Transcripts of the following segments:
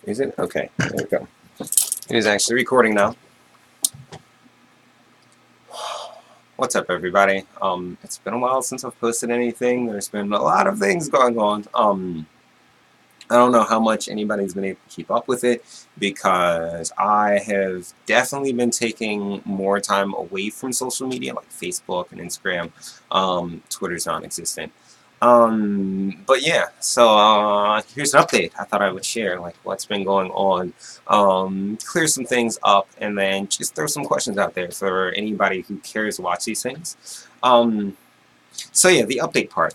Is it? Okay, there we go. It is actually recording now. What's up, everybody? It's been a while since I've posted anything. There's been a lot of things going on. I don't know how much anybody's been able to keep up with it because I have definitely been taking more time away from social media like Facebook and Instagram. Twitter's non-existent. But yeah, so here's an update I thought I would share, like what's been going on, clear some things up, and then just throw some questions out there for anybody who cares to watch these things. So yeah, the update part.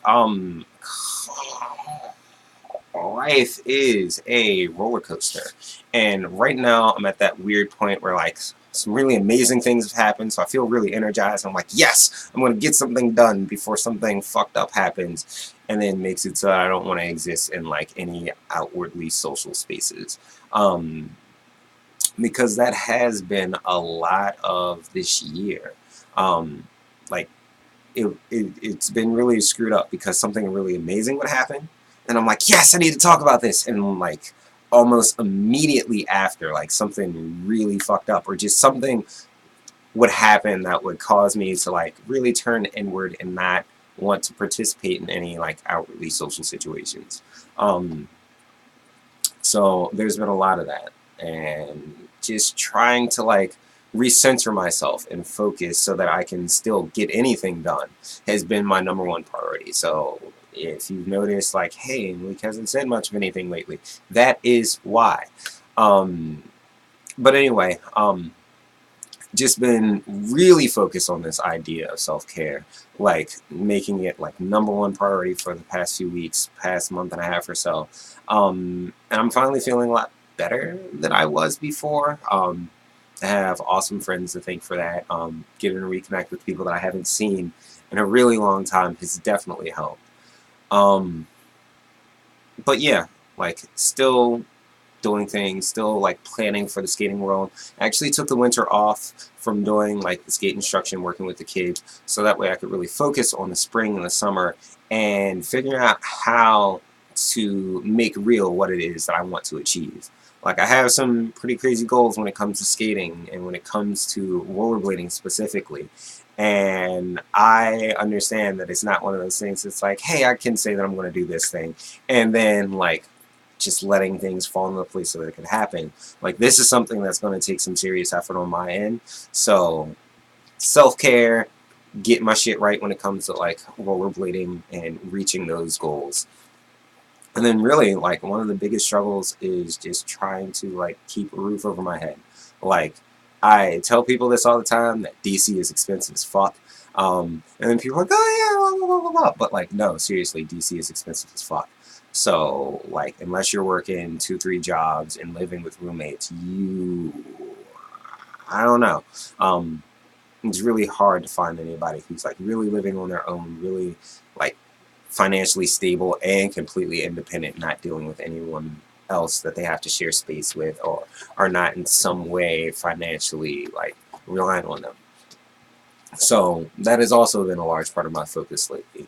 Life is a roller coaster, and right now I'm at that weird point where like some really amazing things have happened, so I feel really energized. I'm like, yes, I'm gonna get something done before something fucked up happens, and then makes it so I don't want to exist in like any outwardly social spaces, because that has been a lot of this year. Like it's been really screwed up because something really amazing would happen, and I'm like, yes, I need to talk about this, and like almost immediately after, like something really fucked up or just something would happen that would cause me to like really turn inward and not want to participate in any like outwardly social situations. So there's been a lot of that, and just trying to like recenter myself and focus so that I can still get anything done has been my #1 priority. So if you've noticed, like, hey, Luke hasn't said much of anything lately, that is why. But anyway, just been really focused on this idea of self-care, like making it like #1 priority for the past few weeks, past month and a half or so. And I'm finally feeling a lot better than I was before. I have awesome friends to thank for that. Getting to reconnect with people that I haven't seen in a really long time has definitely helped. But yeah, like still doing things, still like planning for the skating world. I actually took the winter off from doing like the skate instruction, working with the kids, so that way I could really focus on the spring and the summer and figuring out how to make real what it is that I want to achieve. Like I have some pretty crazy goals when it comes to skating and when it comes to rollerblading specifically. And I understand that it's not one of those things that's like, hey, I can say that I'm going to do this thing, and then like just letting things fall into place so that it can happen. Like this is something that's going to take some serious effort on my end. So self-care, get my shit right when it comes to like rollerblading and reaching those goals. And then really like one of the biggest struggles is just trying to like keep a roof over my head. Like I tell people this all the time, that DC is expensive as fuck. And then people are like, oh yeah, blah, blah, blah, blah. But like, no, seriously, DC is expensive as fuck. So like, unless you're working 2-3 jobs and living with roommates, I don't know. It's really hard to find anybody who's like really living on their own, really like financially stable and completely independent, not dealing with anyone else that they have to share space with, or are not in some way financially like relying on them. So that has also been a large part of my focus lately.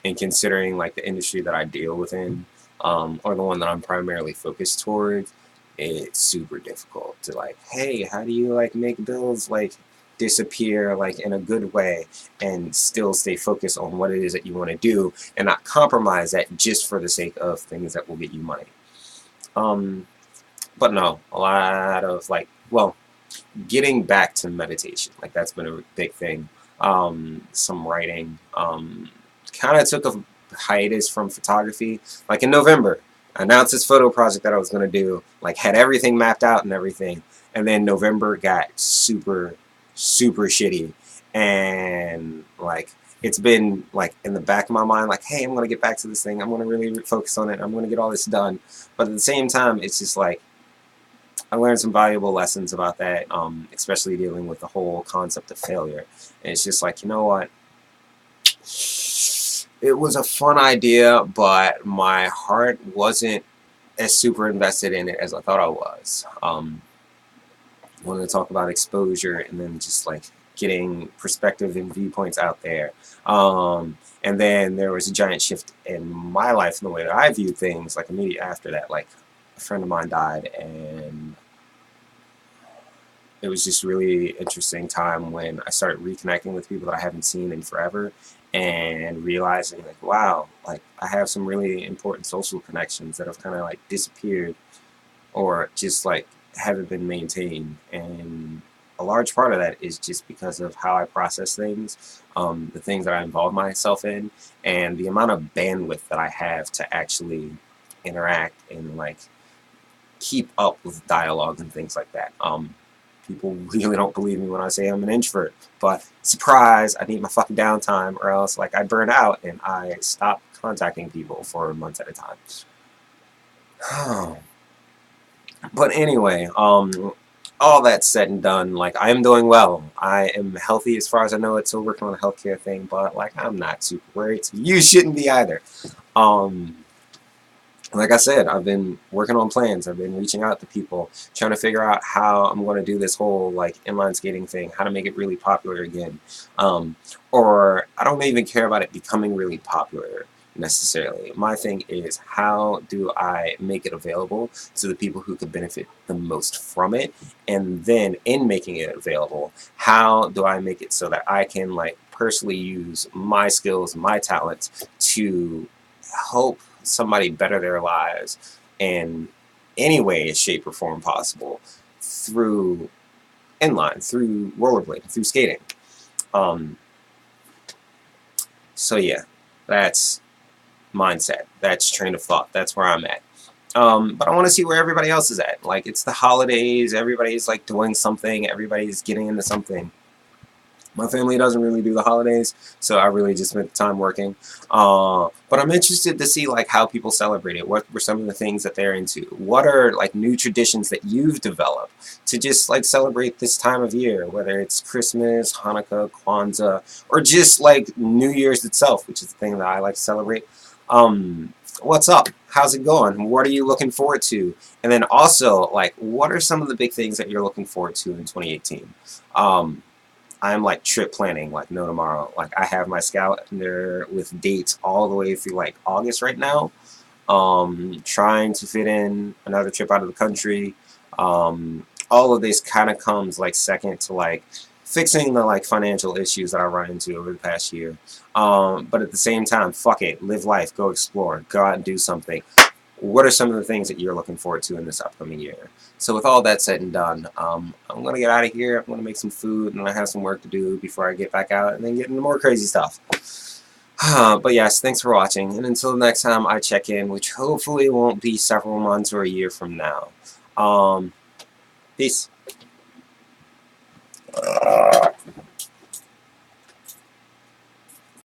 And considering like the industry that I deal within, or the one that I'm primarily focused towards, it's super difficult to like, hey, how do you like make bills like disappear like in a good way and still stay focused on what it is that you want to do and not compromise that just for the sake of things that will get you money. But no, a lot of like, well, getting back to meditation, like that's been a big thing. Some writing, kind of took a hiatus from photography. Like in November, I announced this photo project that I was going to do, like had everything mapped out and everything, and then November got super shitty, and like it's been like in the back of my mind like, hey, I'm going to get back to this thing, I'm going to really focus on it, I'm going to get all this done. But at the same time, it's just like I learned some valuable lessons about that, especially dealing with the whole concept of failure. And it's just like, you know what, it was a fun idea, but my heart wasn't as super invested in it as I thought I was. I wanted to talk about exposure and then just like getting perspective and viewpoints out there. And then there was a giant shift in my life in the way that I viewed things, like immediately after that. Like, a friend of mine died, and it was just really interesting time when I started reconnecting with people that I haven't seen in forever, and realizing, like, wow, like, I have some really important social connections that have kind of like disappeared, or just like haven't been maintained. And a large part of that is just because of how I process things, the things that I involve myself in, and the amount of bandwidth that I have to actually interact and like keep up with dialogue and things like that. People really don't believe me when I say I'm an introvert, but surprise, I need my fucking downtime, or else like I burn out and I stop contacting people for months at a time. But anyway, all that said and done, like, I am doing well. I am healthy as far as I know. It's still working on a healthcare thing, but like, I'm not super worried. So you shouldn't be either. Like I said, I've been working on plans. I've been reaching out to people, trying to figure out how I'm going to do this whole like inline skating thing, how to make it really popular again. Or I don't even care about it becoming really popular necessarily. My thing is, how do I make it available to the people who could benefit the most from it? And then in making it available, how do I make it so that I can like personally use my skills, my talents to help somebody better their lives in any way, shape, or form possible through inline, through rollerblading, through skating. So yeah, that's mindset. That's train of thought. That's where I'm at. But I want to see where everybody else is at. Like, it's the holidays. Everybody's like doing something. Everybody's getting into something. My family doesn't really do the holidays, so I really just spent the time working. But I'm interested to see like how people celebrate it. What were some of the things that they're into? What are like new traditions that you've developed to just like celebrate this time of year? Whether it's Christmas, Hanukkah, Kwanzaa, or just like New Year's itself, which is the thing that I like to celebrate. What's up? How's it going? What are you looking forward to? And then also, like, what are some of the big things that you're looking forward to in 2018? I'm like trip planning like no tomorrow. Like, I have my calendar with dates all the way through like August right now. Trying to fit in another trip out of the country. All of this kind of comes like second to like fixing the like financial issues that I run into over the past year. But at the same time, fuck it, live life, go explore, go out and do something. What are some of the things that you're looking forward to in this upcoming year? So with all that said and done, I'm going to get out of here. I'm going to make some food, and I have some work to do before I get back out and then get into more crazy stuff. But yes, thanks for watching, and until next time I check in, which hopefully won't be several months or a year from now. Peace.